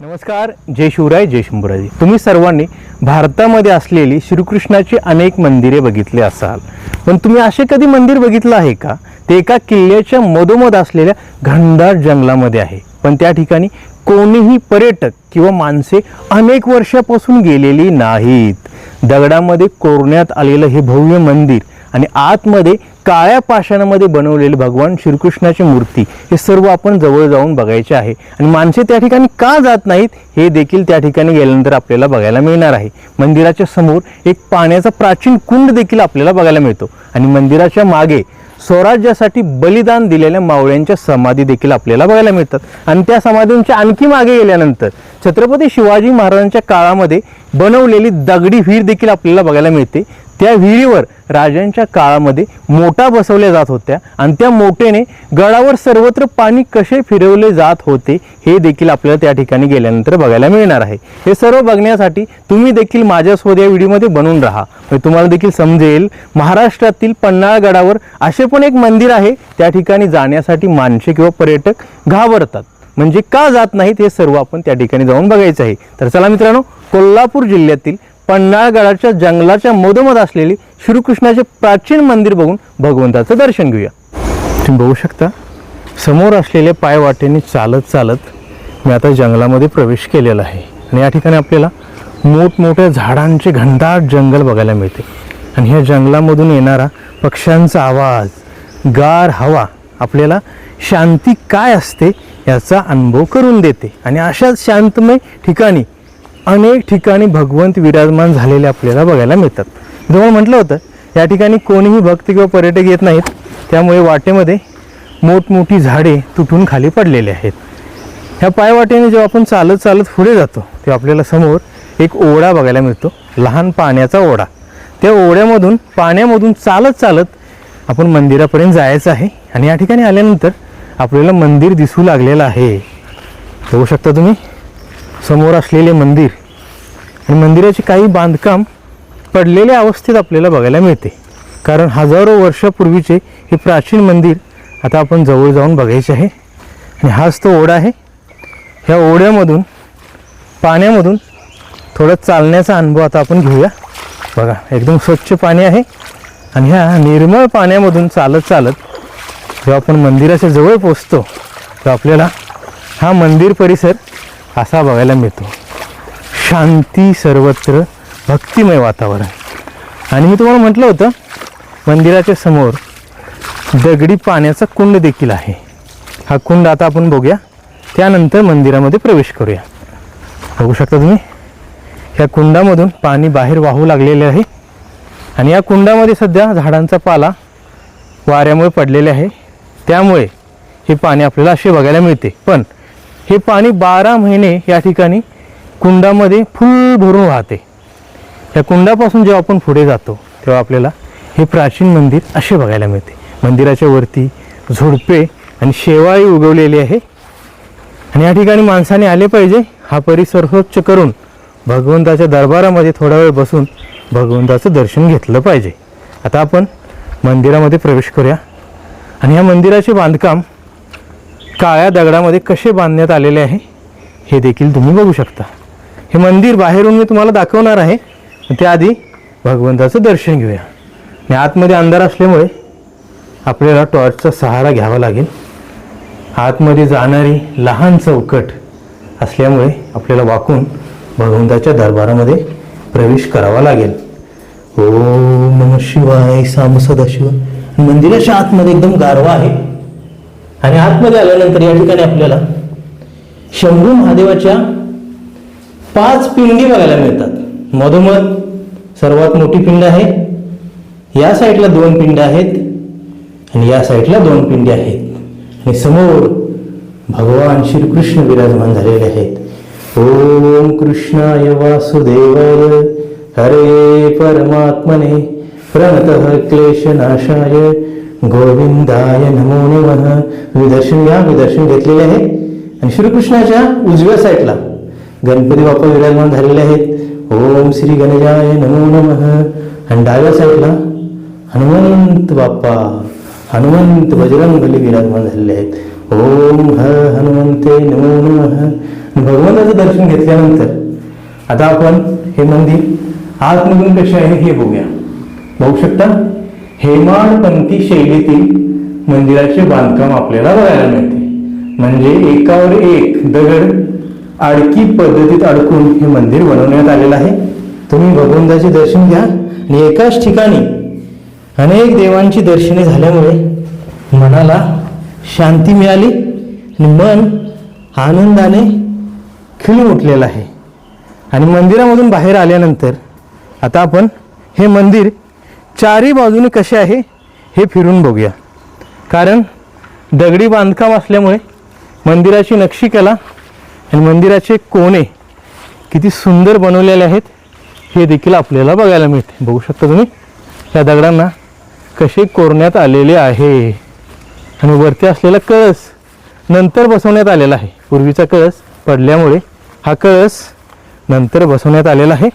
नमस्कार, जय शिवराय, जय शंभूराजे. तुम्ही सर्वांनी भारतामध्ये असलेली श्रीकृष्णाची अनेक मंदिरे बघितली असाल, पण तुम्ही असे कधी मंदिर बघितलं आहे का? ते एका किल्ल्याच्या मधोमध असलेल्या घनदाट जंगलामध्ये आहे, पण त्या ठिकाणी कोणीही पर्यटक किंवा माणसे अनेक वर्षापासून गेलेली नाहीत. दगडामध्ये कोरण्यात आलेलं हे भव्य मंदिर आणि आतमध्ये काळ्या पाषाणामध्ये बनवलेले भगवान श्रीकृष्णाची मूर्ती हे सर्व आपण जवळ जाऊन बघायचे आहे. आणि माणसे त्या ठिकाणी का जात नाहीत हे देखील त्या ठिकाणी गेल्यानंतर आपल्याला बघायला मिळणार आहे. मंदिराच्या समोर एक पाण्याचा प्राचीन कुंड देखील आपल्याला बघायला मिळतो आणि मंदिराच्या मागे स्वराज्यासाठी बलिदान दिलेल्या मावळ्यांच्या समाधी देखील आपल्याला बघायला मिळतात. आणि त्या समाधींच्या आणखी मागे गेल्यानंतर छत्रपती शिवाजी महाराजांच्या काळामध्ये बनवलेली दगडी विहीर देखील आपल्याला बघायला मिळते. त्या विहिरीवर राजांच्या काळामध्ये मोठा बसवल्या जात होत्या आणि त्या मोठेने गडावर सर्वत्र पाणी कसे फिरवले जात होते हे देखील आपल्याला त्या ठिकाणी गेल्यानंतर बघायला मिळणार आहे. हे सर्व बघण्यासाठी तुम्ही देखील माझ्यासोबत या व्हिडिओमध्ये बनून राहा, म्हणजे तुम्हाला देखील समजेल महाराष्ट्रातील पन्हाळगडावर असे पण एक मंदिर आहे, त्या ठिकाणी जाण्यासाठी माणसे किंवा पर्यटक घाबरतात. म्हणजे का जात नाहीत हे सर्व आपण त्या ठिकाणी जाऊन बघायचं आहे. तर चला मित्रांनो, कोल्हापूर जिल्ह्यातील पन्हाळगडाच्या जंगलाच्या मधोमध असलेली श्रीकृष्णाचे प्राचीन मंदिर बघून भगवंताचं दर्शन घेऊया. तुम्ही बघू शकता समोर असलेल्या पायवाटेने चालत चालत मी आता जंगलामध्ये प्रवेश केलेला आहे. आणि या ठिकाणी आपल्याला मोठमोठ्या झाडांचे घनदाट जंगल बघायला मिळते. आणि ह्या जंगलामधून येणारा पक्ष्यांचा आवाज, गार हवा आपल्याला शांती काय असते याचा अनुभव करून देते. आणि अशाच शांतमय ठिकाणी अनेक ठिकाणी भगवंत विराजमान झालेले आपल्याला बघायला मिळतात. तुम्हाला म्हटलं होतं या ठिकाणी कोणीही भक्त किंवा पर्यटक येत नाहीत, त्यामुळे वाटेमध्ये मोठमोठी झाडे तुटून खाली पडलेले आहेत. ह्या पायवाटेने जेव्हा आपण चालत चालत पुढे जातो तेव्हा आपल्याला समोर एक ओढा बघायला मिळतो, लहान पाण्याचा ओढा. त्या ओढ्यामधून पाण्यामधून चालत चालत आपण मंदिरापर्यंत जायचं आहे. आणि या ठिकाणी आल्यानंतर आपल्याला मंदिर दिसू लागलेलं आहे. बघू शकता तुम्ही समोर असलेले मंदिर. आणि मंदिराचे काही बांधकाम पडलेल्या अवस्थेत आपल्याला बघायला मिळते, कारण हजारो वर्षापूर्वीचे हे प्राचीन मंदिर आता आपण जवळ जाऊन बघायचे आहे. आणि हाच तो ओढा आहे. ह्या ओढ्यामधून पाण्यामधून थोडं चालण्याचा अनुभव आता आपण घेऊया. बघा एकदम स्वच्छ पाणी आहे. आणि ह्या निर्मळ पाण्यामधून चालत चालत जेव्हा आपण मंदिराच्या जवळ पोचतो तेव्हा आपल्याला हा मंदिर परिसर असा बघायला मिळतो. शांती सर्वत्र, भक्तिमय वातावरण. आणि मी तुम्हाला म्हटलं होतं मंदिराच्या समोर दगडी पाण्याचा कुंड देखील आहे. हा कुंड आता आपण बघूया, त्यानंतर मंदिरामध्ये प्रवेश करूया. बघू शकता तुम्ही ह्या कुंडामधून पाणी बाहेर वाहू लागलेले आहे. आणि या कुंडामध्ये सध्या झाडांचा पाला वाऱ्यामुळे पडलेले आहे, त्यामुळे हे पाणी आपल्याला असे बघायला मिळते. पण हे पाणी 12 महिने या ठिकाणी कुंडामध्ये फुल भरून वाहते. या कुंडापासून जेव्हा आपण पुढे जातो तेव्हा आपल्याला हे प्राचीन मंदिर असे बघायला मिळते. मंदिराच्या वरती झुडपे आणि शेवाळी उगवलेली आहे. आणि या ठिकाणी माणसाने आले पाहिजे, हा परिसर स्वच्छ करून भगवंताच्या दरबारामध्ये थोडा वेळ बसून भगवंताचं दर्शन घेतलं पाहिजे. आता आपण मंदिरामध्ये प्रवेश करूया. आणि या मंदिराचे बांधकाम काळ्या दगडामध्ये कसे बांधण्यात आलेले आहे हे देखील तुम्ही बघू शकता. हे मंदिर बाहेरून मी तुम्हाला दाखवणार आहे, त्याआधी भगवंताचं दर्शन घेऊया. आणि आतमध्ये अंधार असल्यामुळे आपल्याला टॉर्चचा सहारा घ्यावा लागेल. आतमध्ये जाणारी लहान चौकट असल्यामुळे आपल्याला वाकून भगवंताच्या दरबारामध्ये प्रवेश करावा लागेल. ओम नमः शिवाय, साम सदाशिव. मंदिराच्या आतमध्ये एकदम गारवा आहे. आणि आतमध्ये आल्यानंतर या ठिकाणी आपल्याला शंभू महादेवाच्या 5 पिंडी बघायला मिळतात. मधोमध सर्वात मोठी पिंड आहे, या साईडला 2 पिंड आहेत आणि या साईडला 2 पिंडी आहेत. आणि समोर भगवान श्रीकृष्ण विराजमान झालेले आहेत. ओम कृष्णाय वासुदेवाय हरे परमात्मने प्रणतः क्लेशनाशाय गोविंदाय नमो नमः. मी दर्शन घेतलेले आहे. आणि श्रीकृष्णाच्या उजव्या साईडला गणपती बाप्पा विराजमान झालेले आहेत. ओम श्री गणेशाय नमो नमः. आणि डाव्या साईडला हनुमंत बाप्पा, हनुमंत बजरंगबली विराजमान झालेले आहेत. ओम हनुमंते नमो नमः. भगवंताचं दर्शन घेतल्यानंतर आता आपण हे मंदिर आतमधून कसे आहे हे बघूया. बघू शकता हेमाडपंथी शैलीतील मंदिराचे बांधकाम आपल्याला बघायला मिळते. म्हणजे एकावर एक दगड आडकी पद्धतीत अडकून हे मंदिर बनवण्यात आलेलं आहे. तुम्ही भगवंताचे दर्शन घ्या आणि एकाच ठिकाणी अनेक देवांची दर्शने झाल्यामुळे मनाला शांती मिळाली आणि मन आनंदाने खिळून उठलेलं आहे. आणि मंदिरामधून बाहेर आल्यानंतर आता आपण हे मंदिर चारी बाजूने कसे आहे हे फिरून बघूया. कारण दगडी बांधकाम असल्यामुळे मंदिराची नक्षीकला आणि मंदिराचे कोणे किती सुंदर बनवलेले आहेत हे देखील आपल्याला बघायला मिळते. बघू शकता तुम्ही या दगडांना कसे कोरण्यात आलेले आहे. आणि वरती असलेला कळस नंतर बसवण्यात आलेला आहे. पूर्वीचा कळस पडल्यामुळे हा कळस नंतर बसवण्यात आलेला आहे.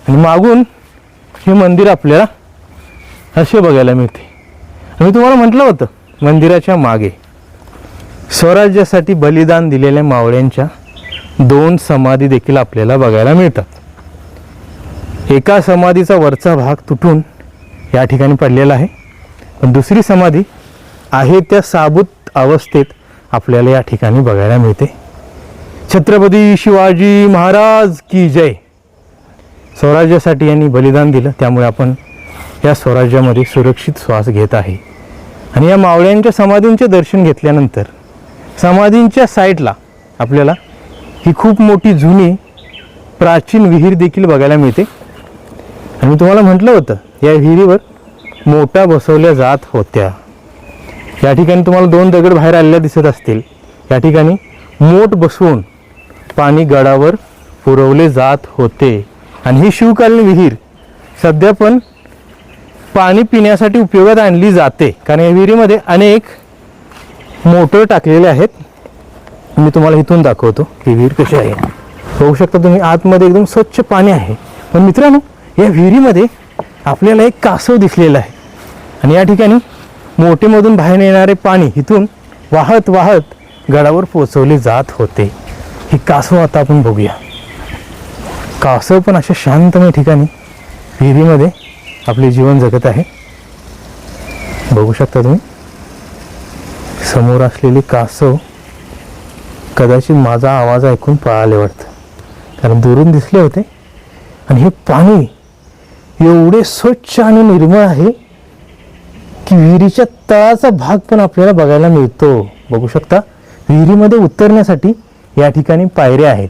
आणि मागून हे मंदिर आपल्याला असे बघायला मिळते. मी तुम्हाला म्हटलं होतं मंदिराच्या मागे स्वराज्यासाठी बलिदान दिलेल्या मावळ्यांच्या 2 समाधी देखील आपल्याला बघायला मिळतात. एका समाधीचा वरचा भाग तुटून या ठिकाणी पडलेला आहे, पण दुसरी समाधी आहे त्या साबूत अवस्थेत आपल्याला या ठिकाणी बघायला मिळते. छत्रपती शिवाजी महाराज की जय. स्वराज्यासाठी यांनी बलिदान दिलं, त्यामुळे आपण या स्वराज्यामध्ये सुरक्षित श्वास घेत आहे. आणि या मावळ्यांच्या समाधींचे दर्शन घेतल्यानंतर समाधींच्या साईडला आपल्याला ही खूप मोठी जुनी प्राचीन विहीर देखील बघायला मिळते. आणि मी तुम्हाला म्हटलं होतं या विहिरीवर मोठा बसवल्या जात होत्या. या ठिकाणी तुम्हाला 2 दगड बाहेर आलेल्या दिसत असतील. या ठिकाणी मोठ बसवून पाणी गडावर पुरवले जात होते. आणि ही शिवकालीन विहीर सध्या पण पाणी पिण्यासाठी उपयोगात आणली जाते, कारण या विहिरीमध्ये अनेक मोटर टाकलेले आहेत. मी तुम्हाला इथून दाखवतो ही विहीर कशी आहे. बघू शकता तुम्ही आतमध्ये एकदम स्वच्छ पाणी आहे. पण मित्रांनो या विहिरीमध्ये आपल्याला एक कासव दिसलेला आहे. आणि या ठिकाणी मोठेमधून बाहेर येणारे पाणी इथून वाहत वाहत गडावर पोचवले जात होते. हे कासव आता आपण बघूया. कासव पण अशा शांतमय ठिकाणी विहिरीमध्ये आपले जीवन जगत आहे. बघू शकता तुम्ही समोर असलेले कासव कदाचित माझा आवाज ऐकून पळाले वाटतं, कारण दुरून दिसले होते. आणि हे पाणी एवढे स्वच्छ आणि निर्मळ आहे की विहिरीच्या तळाचा भाग पण आपल्याला बघायला मिळतो. बघू शकता विहिरीमध्ये उतरण्यासाठी या ठिकाणी पायऱ्या आहेत.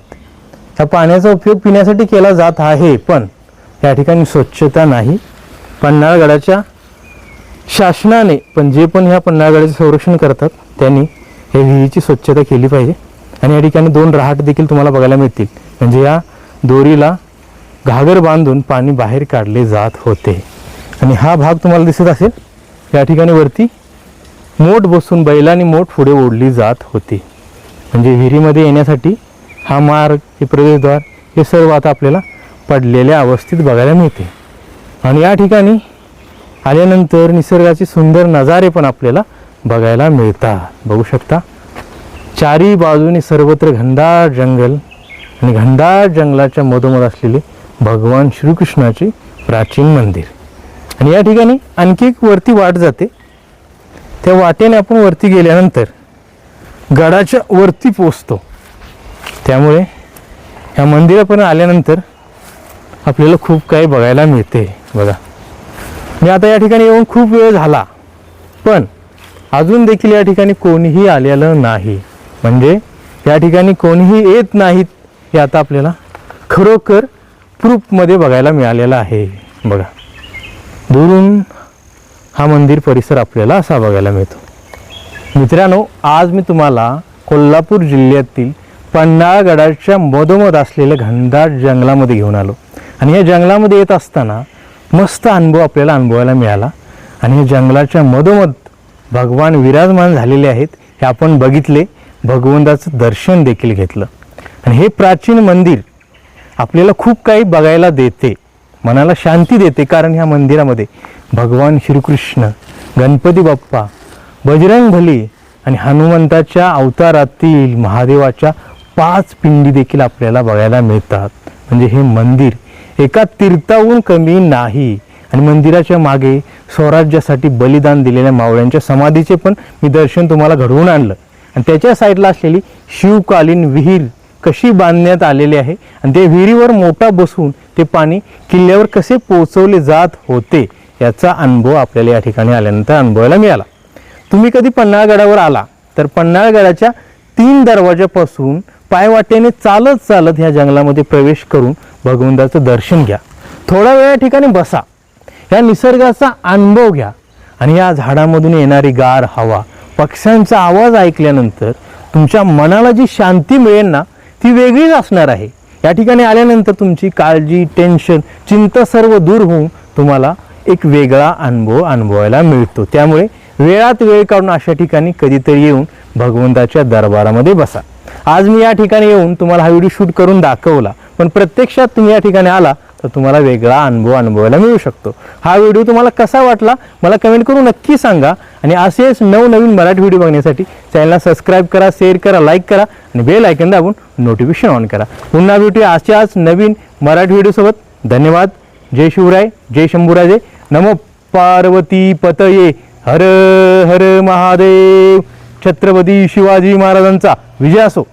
ह्या पाण्याचा उपयोग पिण्यासाठी केला जात आहे, पण या ठिकाणी स्वच्छता नाही. पन्हाळगडाच्या शासनाने पण जे पण ह्या पन्हाळगडाचे संरक्षण करतात त्यांनी या विहिरीची स्वच्छता केली पाहिजे. आणि या ठिकाणी 2 रहाट देखील तुम्हाला बघायला मिळतील. म्हणजे या दोरीला घागर बांधून पाणी बाहेर काढले जात होते. आणि हा भाग तुम्हाला दिसत असेल, या ठिकाणी वरती मोठ बसून बैलांनी मोठ पुढे ओढली जात होती. म्हणजे विहिरीमध्ये येण्यासाठी हा मार्ग, हे प्रवेशद्वार, हे सर्व आता आपल्याला पडलेल्या अवस्थेत बघायला मिळते. आणि या ठिकाणी आल्यानंतर निसर्गाचे सुंदर नजारे पण आपल्याला बघायला मिळतात. बघू शकता चारी बाजूने सर्वत्र घनदाट जंगल आणि घनदाट जंगलाच्या मधोमध असलेले भगवान श्रीकृष्णाचे प्राचीन मंदिर. आणि या ठिकाणी आणखी एक वरती वाट जाते. त्या वाटेने आपण वरती गेल्यानंतर गडाच्या वरती पोचतो. त्यामुळे या मंदिरापर्यंत आल्यानंतर आपल्याला खूप काही बघायला मिळते. बघा मी आता या ठिकाणी येऊन खूप वेळ झाला, पण अजून देखील या ठिकाणी कोणीही आलेलं नाही. म्हणजे या ठिकाणी कोणीही येत नाहीत हे आता आपल्याला खरोखर प्रूफमध्ये बघायला मिळालेलं आहे. बघा दुरून हा मंदिर परिसर आपल्याला असा बघायला मिळतो. मित्रांनो आज मी तुम्हाला कोल्हापूर जिल्ह्यातील पन्हाळगडाच्या मधोमध असलेल्या घनदाट जंगलामध्ये घेऊन आलो. आणि या जंगलामध्ये येत असताना मस्त अनुभव आपल्याला अनुभवायला मिळाला. आणि या जंगलाच्या मधोमध भगवान विराजमान झालेले आहेत हे आपण बघितले. भगवंताचं दर्शन देखील घेतलं. आणि हे प्राचीन मंदिर आपल्याला खूप काही बघायला देते, मनाला शांती देते. कारण ह्या मंदिरामध्ये भगवान श्रीकृष्ण, गणपती बाप्पा, बजरंगबली आणि हनुमंताच्या अवतारातील महादेवाच्या 5 पिंडी देखील आपल्याला बघायला मिळतात. म्हणजे हे मंदिर एका तीर्थाहून कमी नाही. आणि मंदिराच्या मागे स्वराज्यासाठी बलिदान दिलेल्या मावळ्यांच्या समाधीचे पण मी दर्शन तुम्हाला घडवून आणलं. आणि त्याच्या साईडला असलेली शिवकालीन विहीर कशी बांधण्यात आलेली आहे आणि ते विहिरीवर मोठा बसून ते पाणी किल्ल्यावर कसे पोहोचवले जात होते याचा अनुभव आपल्याला या ठिकाणी आल्यानंतर अनुभवायला मिळाला. तुम्ही कधी पन्हाळगडावर आला तर पन्हाळगडाच्या 3 दरवाजापासून पायवाटेने चालत चालत ह्या जंगलामध्ये प्रवेश करून भगवंताचं दर्शन घ्या. थोडा वेळ या ठिकाणी बसा, या निसर्गाचा अनुभव घ्या आणि या झाडामधून येणारी गार हवा, पक्ष्यांचा आवाज ऐकल्यानंतर तुमच्या मनाला जी शांती मिळेल ना ती वेगळीच असणार आहे. या ठिकाणी आल्यानंतर तुमची काळजी, टेन्शन, चिंता सर्व दूर होऊन तुम्हाला एक वेगळा अनुभव अनुभवायला मिळतो. त्यामुळे वेळात वेळ काढून अशा ठिकाणी कधीतरी येऊन भगवंताच्या दरबारामध्ये बसा. आज मी या ठिकाणी येऊन तुम्हाला हा व्हिडिओ शूट करून दाखवला, पण प्रत्यक्षात तुम्ही या ठिकाणी आला तर तुम्हाला वेगळा अनुभव अनुभवायला मिळू शकतो. हा व्हिडिओ तुम्हाला कसा वाटला मला कमेंट करून नक्की सांगा. आणि असेच नवनवीन मराठी व्हिडिओ बघण्यासाठी चॅनलला सबस्क्राईब करा, शेअर करा, लाईक करा आणि बेल आयकॉन दाबून नोटिफिकेशन ऑन करा. पुन्हा भेटूया आजच्याच नवीन मराठी व्हिडिओसोबत. धन्यवाद. जय शिवराय, जय शंभूराजे, नमो पार्वती पतये, हर हर महादेव. छत्रपती शिवाजी महाराजांचा विजय असो.